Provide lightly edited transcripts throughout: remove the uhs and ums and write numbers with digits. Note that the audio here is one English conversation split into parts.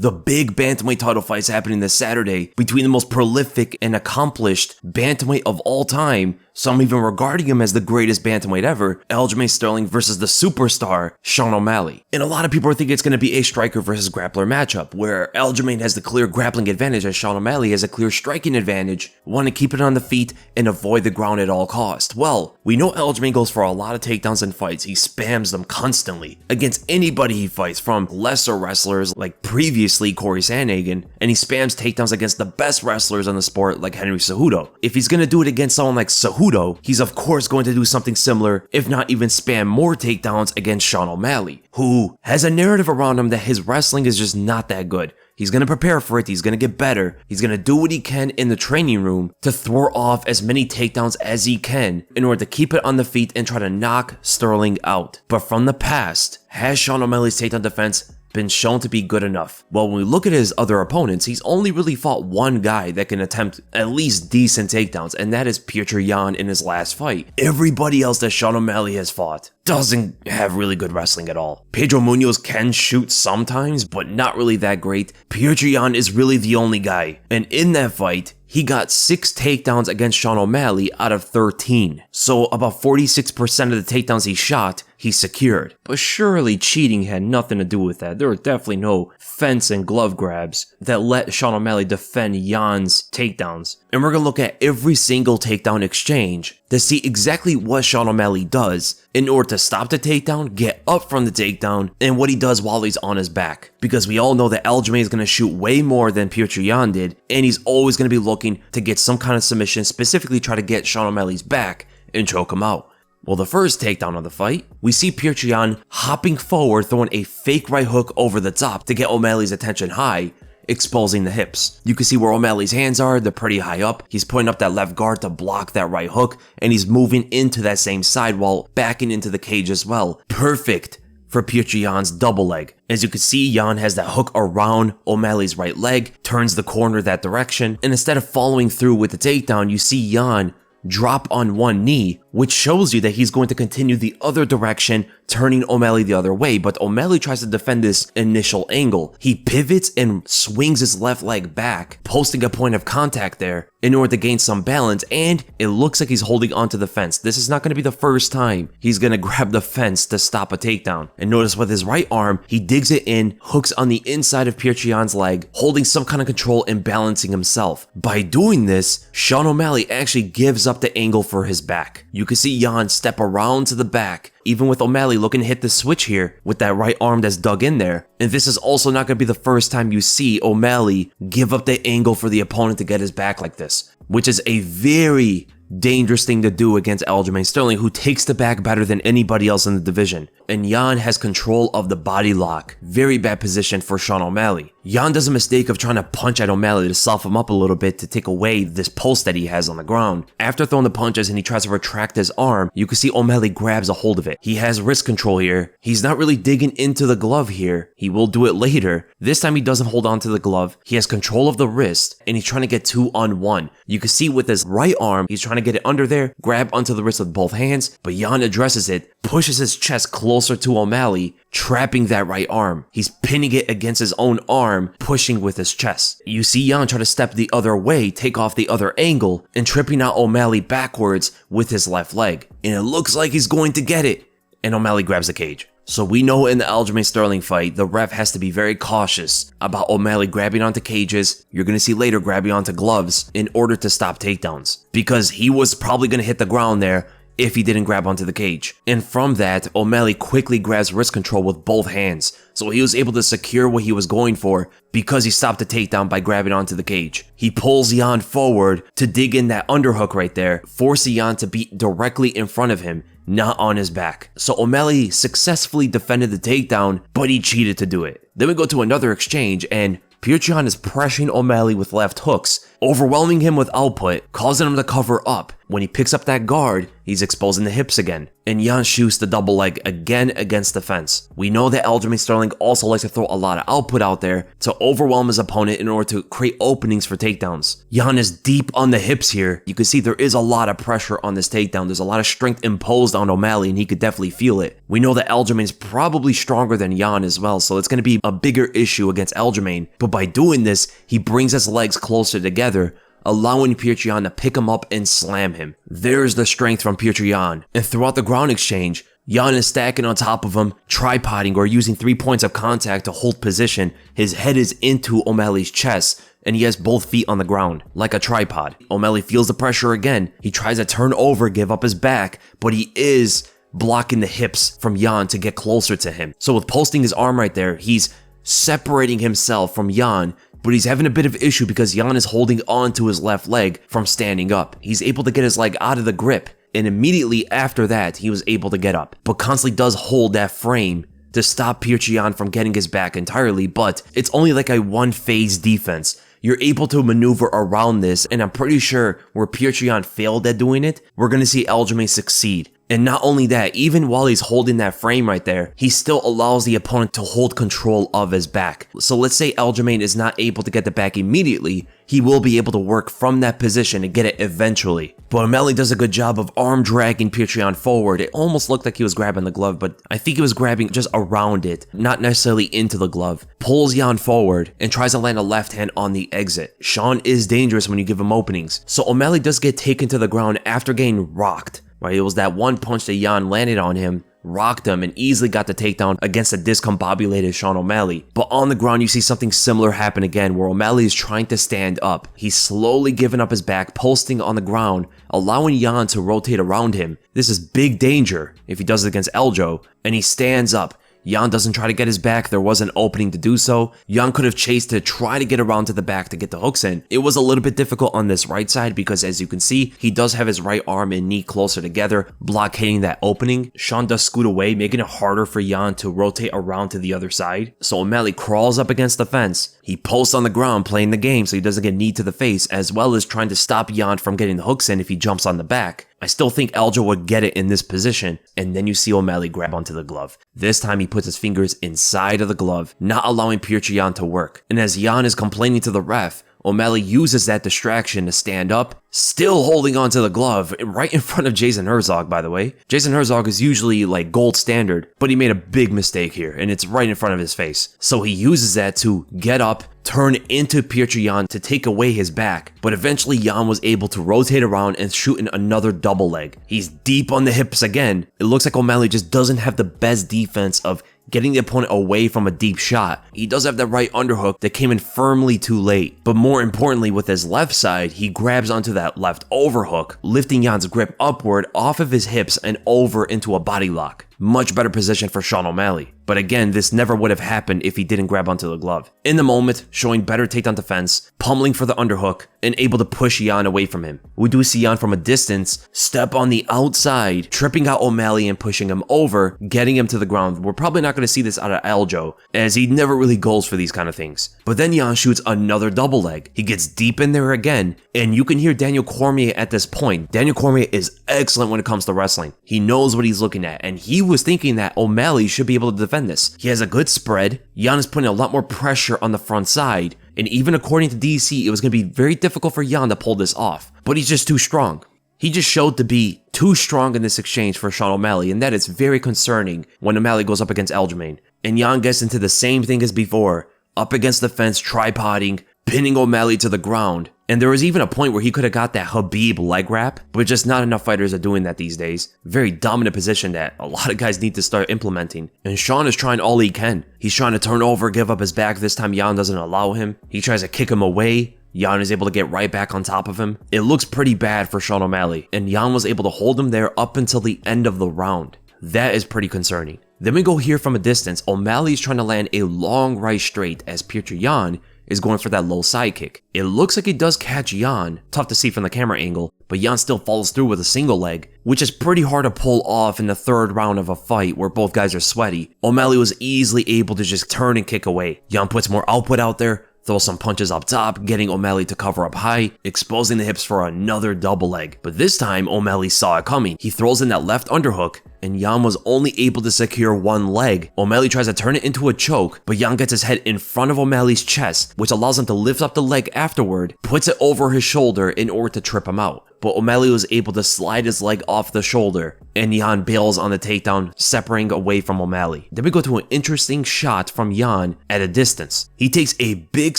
The big bantamweight title fights happening this Saturday between the most prolific and accomplished bantamweight of all time, some even regarding him as the greatest bantamweight ever, Aljamain Sterling versus the superstar Sean O'Malley. And a lot of people are thinking it's going to be a striker versus grappler matchup, where Aljamain has the clear grappling advantage as Sean O'Malley has a clear striking advantage, want to keep it on the feet and avoid the ground at all costs. Well, we know Aljamain goes for a lot of takedowns in fights. He spams them constantly against anybody he fights, from lesser wrestlers like previously Corey Sandhagen, and he spams takedowns against the best wrestlers in the sport like Henry Cejudo. If he's going to do it against someone like Cejudo, he's of course going to do something similar, if not even spam more takedowns against Sean O'Malley, who has a narrative around him that his wrestling is just not that good. He's going to prepare for it, he's going to get better, he's going to do what he can in the training room to throw off as many takedowns as he can in order to keep it on the feet and try to knock Sterling out. But from the past, has Sean O'Malley's takedown defense been shown to be good enough? Well, when we look at his other opponents, he's only really fought one guy that can attempt at least decent takedowns, and that is Petr Yan in his last fight. Everybody else that Sean O'Malley has fought doesn't have really good wrestling at all. Pedro Munoz can shoot sometimes, but not really that great. Petr Yan is really the only guy, and in that fight, he got 6 takedowns against Sean O'Malley out of 13. So about 46% of the takedowns he shot, he secured. But surely cheating had nothing to do with that. There were definitely no fence and glove grabs that let Sean O'Malley defend Jan's takedowns. And we're going to look at every single takedown exchange to see exactly what Sean O'Malley does in order to stop the takedown, get up from the takedown, and what he does while he's on his back. Because we all know that Aljamain is going to shoot way more than Petr Yan did, and he's always going to be looking to get some kind of submission, specifically try to get Sean O'Malley's back and choke him out. Well, the first takedown of the fight, we see Petr Yan hopping forward, throwing a fake right hook over the top to get O'Malley's attention high, exposing the hips. You can see where O'Malley's hands are, they're pretty high up. He's putting up that left guard to block that right hook, and he's moving into that same side while backing into the cage as well. Perfect for Petr Yan's double leg. As you can see, Yan has that hook around O'Malley's right leg, turns the corner that direction, and instead of following through with the takedown, you see Yan drop on one knee, which shows you that he's going to continue the other direction, turning O'Malley the other way. But O'Malley tries to defend this initial angle. He pivots and swings his left leg back, posting a point of contact there in order to gain some balance, and it looks like he's holding onto the fence. This is not going to be the first time he's going to grab the fence to stop a takedown. And notice with his right arm, he digs it in, hooks on the inside of Petr Yan's leg, holding some kind of control and balancing himself. By doing this, Sean O'Malley actually gives up the angle for his back. You can see Yan step around to the back, even with O'Malley looking to hit the switch here with that right arm that's dug in there. And this is also not going to be the first time you see O'Malley give up the angle for the opponent to get his back like this, which is a very dangerous thing to do against Aljamain Sterling, who takes the back better than anybody else in the division. And Yan has control of the body lock. Very bad position for Sean O'Malley. Yan does a mistake of trying to punch at O'Malley to soften him up a little bit to take away this post that he has on the ground. After throwing the punches and he tries to retract his arm, you can see O'Malley grabs a hold of it. He has wrist control here. He's not really digging into the glove here. He will do it later. This time he doesn't hold on to the glove. He has control of the wrist and he's trying to get 2-on-1. You can see with his right arm, he's trying to get it under there, grab onto the wrist with both hands, but Yan addresses it, pushes his chest closer to O'Malley, trapping that right arm. He's pinning it against his own arm, pushing with his chest. You see Yan try to step the other way, take off the other angle, and tripping out O'Malley backwards with his left leg. And it looks like he's going to get it, and O'Malley grabs the cage. So we know in the Aljamain Sterling fight, the ref has to be very cautious about O'Malley grabbing onto cages. You're going to see later grabbing onto gloves in order to stop takedowns, because he was probably going to hit the ground there if he didn't grab onto the cage. And from that, O'Malley quickly grabs wrist control with both hands, so he was able to secure what he was going for because he stopped the takedown by grabbing onto the cage. He pulls Yan forward to dig in that underhook right there, forcing Yan to be directly in front of him, not on his back. So O'Malley successfully defended the takedown, but he cheated to do it. Then we go to another exchange, and Petr Yan is pressuring O'Malley with left hooks, overwhelming him with output, causing him to cover up. When he picks up that guard, he's exposing the hips again. And Jan shoots the double leg again against the fence. We know that Aljamain Sterling also likes to throw a lot of output out there to overwhelm his opponent in order to create openings for takedowns. Jan is deep on the hips here. You can see there is a lot of pressure on this takedown. There's a lot of strength imposed on O'Malley, and he could definitely feel it. We know that Aljamain is probably stronger than Jan as well, so it's going to be a bigger issue against Aljamain. But by doing this, he brings his legs closer together, allowing Petr Yan to pick him up and slam him. There's the strength from Petr Yan. And throughout the ground exchange, Jan is stacking on top of him, tripoding or using 3 points of contact to hold position. His head is into O'Malley's chest, and he has both feet on the ground, like a tripod. O'Malley feels the pressure again. He tries to turn over, give up his back, but he is blocking the hips from Jan to get closer to him. So with posting his arm right there, he's separating himself from Jan, but he's having a bit of issue because Jan is holding on to his left leg from standing up. He's able to get his leg out of the grip, and immediately after that, he was able to get up, but constantly does hold that frame to stop Petr Yan from getting his back entirely, but it's only like a one-phase defense. You're able to maneuver around this, and I'm pretty sure where Petr Yan failed at doing it, we're going to see Aljamain succeed. And not only that, even while he's holding that frame right there, he still allows the opponent to hold control of his back. So let's say Aljamain is not able to get the back immediately, he will be able to work from that position and get it eventually. But O'Malley does a good job of arm dragging Petr Yan forward. It almost looked like he was grabbing the glove, but I think he was grabbing just around it, not necessarily into the glove. Pulls Jan forward and tries to land a left hand on the exit. Sean is dangerous when you give him openings. So O'Malley does get taken to the ground after getting rocked. Right, it was that one punch that Jan landed on him, rocked him, and easily got the takedown against a discombobulated Sean O'Malley. But on the ground, you see something similar happen again, where O'Malley is trying to stand up. He's slowly giving up his back, posting on the ground, allowing Jan to rotate around him. This is big danger if he does it against Eljo, and he stands up. Jan doesn't try to get his back. There was an opening to do so. Jan could have chased to try to get around to the back to get the hooks in. It was a little bit difficult on this right side because, as you can see, he does have his right arm and knee closer together, blockading that opening. Sean does scoot away, making it harder for Jan to rotate around to the other side. So O'Malley crawls up against the fence. He posts on the ground, playing the game so he doesn't get knee to the face, as well as trying to stop Jan from getting the hooks in if he jumps on the back. I still think Eljo would get it in this position, and then you see O'Malley grab onto the glove. This time he puts his fingers inside of the glove, not allowing Petr Yan to work. And as Jan is complaining to the ref, O'Malley uses that distraction to stand up, still holding onto the glove, right in front of Jason Herzog, by the way. Jason Herzog is usually like gold standard, but he made a big mistake here, and it's right in front of his face. So he uses that to get up, turn into Petr Yan to take away his back, but eventually Jan was able to rotate around and shoot in another double leg. He's deep on the hips again. It looks like O'Malley just doesn't have the best defense of getting the opponent away from a deep shot. He does have that right underhook that came in firmly too late, but more importantly, with his left side, he grabs onto that left overhook, lifting Jan's grip upward off of his hips and over into a body lock. Much better position for Sean O'Malley. But again, this never would have happened if he didn't grab onto the glove. In the moment, showing better takedown defense, pummeling for the underhook, and able to push Jan away from him. We do see Jan from a distance step on the outside, tripping out O'Malley and pushing him over, getting him to the ground. We're probably not going to see this out of Eljo, as he never really goes for these kind of things. But then Jan shoots another double leg. He gets deep in there again, and you can hear Daniel Cormier at this point. Daniel Cormier is excellent when it comes to wrestling. He knows what he's looking at, and he was thinking that O'Malley should be able to defend this. He has a good spread. Jan is putting a lot more pressure on the front side, and even according to DC, it was going to be very difficult for Jan to pull this off, but he's just too strong. He just showed to be too strong in this exchange for Sean O'Malley, and that is very concerning when O'Malley goes up against Aljamain. And Jan gets into the same thing as before, up against the fence, tripoding, pinning O'Malley to the ground. And there was even a point where he could have got that Habib leg wrap, but just not enough fighters are doing that these days. Very dominant position that a lot of guys need to start implementing. And Sean is trying all he can. He's trying to turn over, give up his back. This time Jan doesn't allow him. He tries to kick him away. Jan is able to get right back on top of him. It looks pretty bad for Sean O'Malley, and Jan was able to hold him there up until the end of the round. That is pretty concerning. Then we go here from a distance. O'Malley is trying to land a long right straight as Petr Yan is going for that low side kick. It looks like he does catch Jan, tough to see from the camera angle, but Jan still follows through with a single leg, which is pretty hard to pull off in the third round of a fight where both guys are sweaty. O'Malley was easily able to just turn and kick away. Jan puts more output out there, throws some punches up top, getting O'Malley to cover up high, exposing the hips for another double leg. But this time, O'Malley saw it coming. He throws in that left underhook, and Yan was only able to secure one leg. O'Malley tries to turn it into a choke, but Yan gets his head in front of O'Malley's chest, which allows him to lift up the leg afterward, puts it over his shoulder in order to trip him out. But O'Malley was able to slide his leg off the shoulder, and Yan bails on the takedown, separating away from O'Malley. Then we go to an interesting shot from Yan at a distance. He takes a big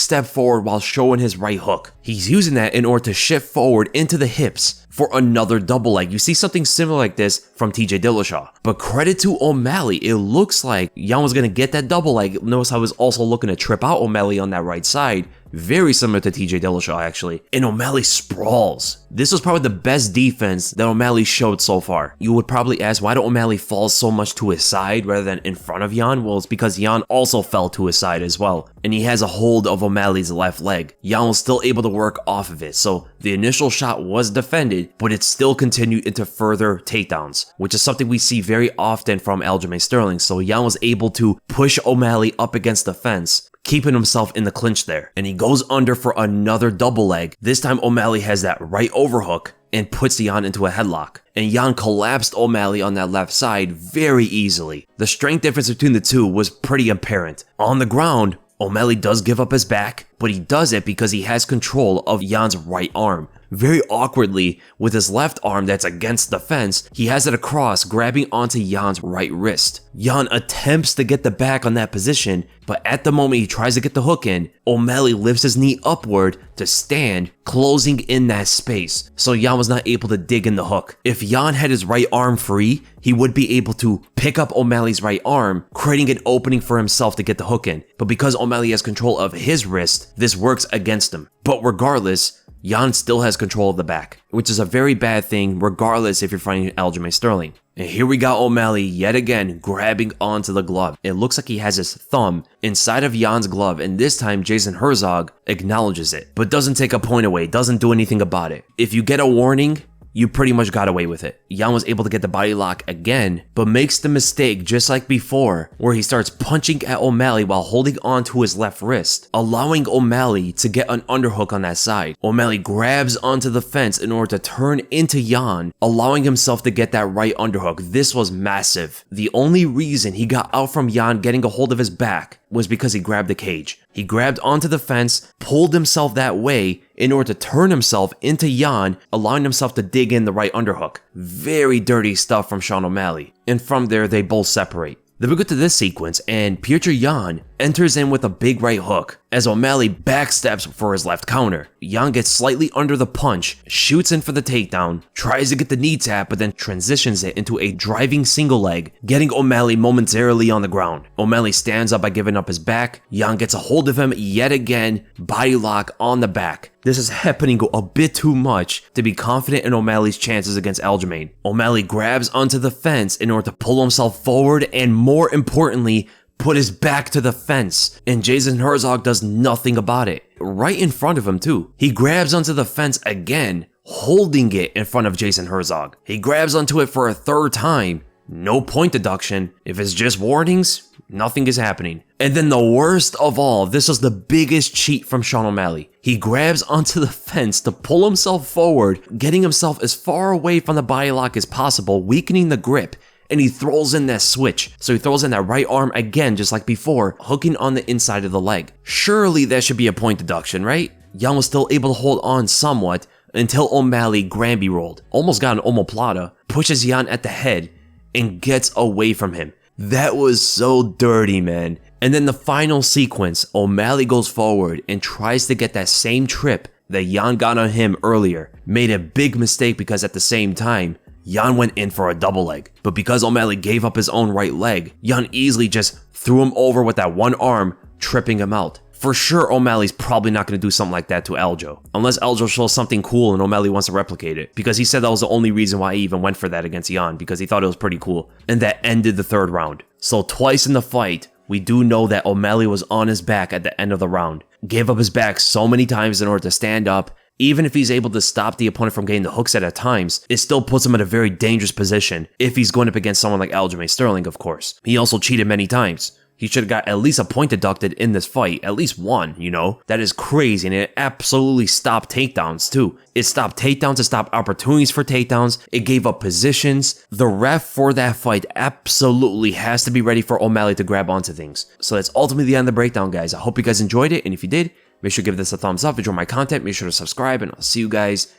step forward while showing his right hook. He's using that in order to shift forward into the hips for another double leg. You see something similar like this from TJ Dillashaw. But credit to O'Malley, it looks like Yan was going to get that double leg. Notice how I was also looking to trip out O'Malley on that right side. Very similar to TJ Dillashaw actually. And O'Malley sprawls. This was probably the best defense that O'Malley showed so far. You would probably ask, why did O'Malley fall so much to his side rather than in front of Yan? Well, it's because Yan also fell to his side as well. And he has a hold of O'Malley's left leg. Yan was still able to work off of it. So the initial shot was defended, but it still continued into further takedowns, which is something we see very often from Aljamain Sterling. So Yan was able to push O'Malley up against the fence, keeping himself in the clinch there. And he goes under for another double leg. This time O'Malley has that right overhook and puts Yan into a headlock. And Yan collapsed O'Malley on that left side very easily. The strength difference between the two was pretty apparent. On the ground, O'Malley does give up his back, but he does it because he has control of Yan's right arm. Very awkwardly, with his left arm that's against the fence, he has it across, grabbing onto Yan's right wrist. Yan attempts to get the back on that position, but at the moment he tries to get the hook in, O'Malley lifts his knee upward to stand, closing in that space, so Yan was not able to dig in the hook. If Yan had his right arm free, he would be able to pick up O'Malley's right arm, creating an opening for himself to get the hook in. But because O'Malley has control of his wrist, this works against him. But regardless, Yan still has control of the back, which is a very bad thing regardless if you're fighting Aljamain Sterling. And here we got O'Malley yet again grabbing onto the glove. It looks like he has his thumb inside of Yan's glove, and this time Jason Herzog acknowledges it, but doesn't take a point away, doesn't do anything about it. If you get a warning, you pretty much got away with it. Yan was able to get the body lock again, but makes the mistake just like before, where he starts punching at O'Malley while holding on to his left wrist, allowing O'Malley to get an underhook on that side. O'Malley grabs onto the fence in order to turn into Yan, allowing himself to get that right underhook. This was massive. The only reason he got out from Yan getting a hold of his back was because he grabbed the cage. He grabbed onto the fence, pulled himself that way in order to turn himself into Yan, allowing himself to dig in the right underhook. Very dirty stuff from Sean O'Malley. And from there, they both separate. Then we go to this sequence, and Petr Yan enters in with a big right hook as O'Malley backsteps for his left counter. Yan gets slightly under the punch, shoots in for the takedown, tries to get the knee tap, but then transitions it into a driving single leg, getting O'Malley momentarily on the ground. O'Malley stands up by giving up his back. Yan gets a hold of him yet again, body lock on the back. This is happening a bit too much to be confident in O'Malley's chances against Aljamain. O'Malley grabs onto the fence in order to pull himself forward and, more importantly, put his back to the fence, and Jason Herzog does nothing about it. Right in front of him too. He grabs onto the fence again, holding it in front of Jason Herzog. He grabs onto it for a third time. No point deduction. If it's just warnings, nothing is happening. And then the worst of all, this was the biggest cheat from Sean O'Malley. He grabs onto the fence to pull himself forward, getting himself as far away from the body lock as possible, weakening the grip. And he throws in that switch. So he throws in that right arm again, just like before, hooking on the inside of the leg. Surely that should be a point deduction, right? Yan was still able to hold on somewhat until O'Malley Granby rolled. Almost got an omoplata, pushes Yan at the head, and gets away from him. That was so dirty, man. And then the final sequence, O'Malley goes forward and tries to get that same trip that Yan got on him earlier. Made a big mistake because at the same time, Yan went in for a double leg, but because O'Malley gave up his own right leg, Yan easily just threw him over with that one arm, tripping him out. For sure, O'Malley's probably not going to do something like that to Aljo, unless Aljo shows something cool and O'Malley wants to replicate it, because he said that was the only reason why he even went for that against Yan, because he thought it was pretty cool, and that ended the third round. So twice in the fight, we do know that O'Malley was on his back at the end of the round, gave up his back so many times in order to stand up. Even if he's able to stop the opponent from getting the hooks at times, it still puts him in a very dangerous position if he's going up against someone like Aljamain Sterling, of course. He also cheated many times. He should have got at least a point deducted in this fight, at least one, you know? That is crazy, and it absolutely stopped takedowns too. It stopped takedowns, it stopped opportunities for takedowns, it gave up positions. The ref for that fight absolutely has to be ready for O'Malley to grab onto things. So that's ultimately the end of the breakdown, guys. I hope you guys enjoyed it, and if you did, make sure to give this a thumbs up. If you enjoy my content, make sure to subscribe, and I'll see you guys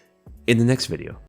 in the next video.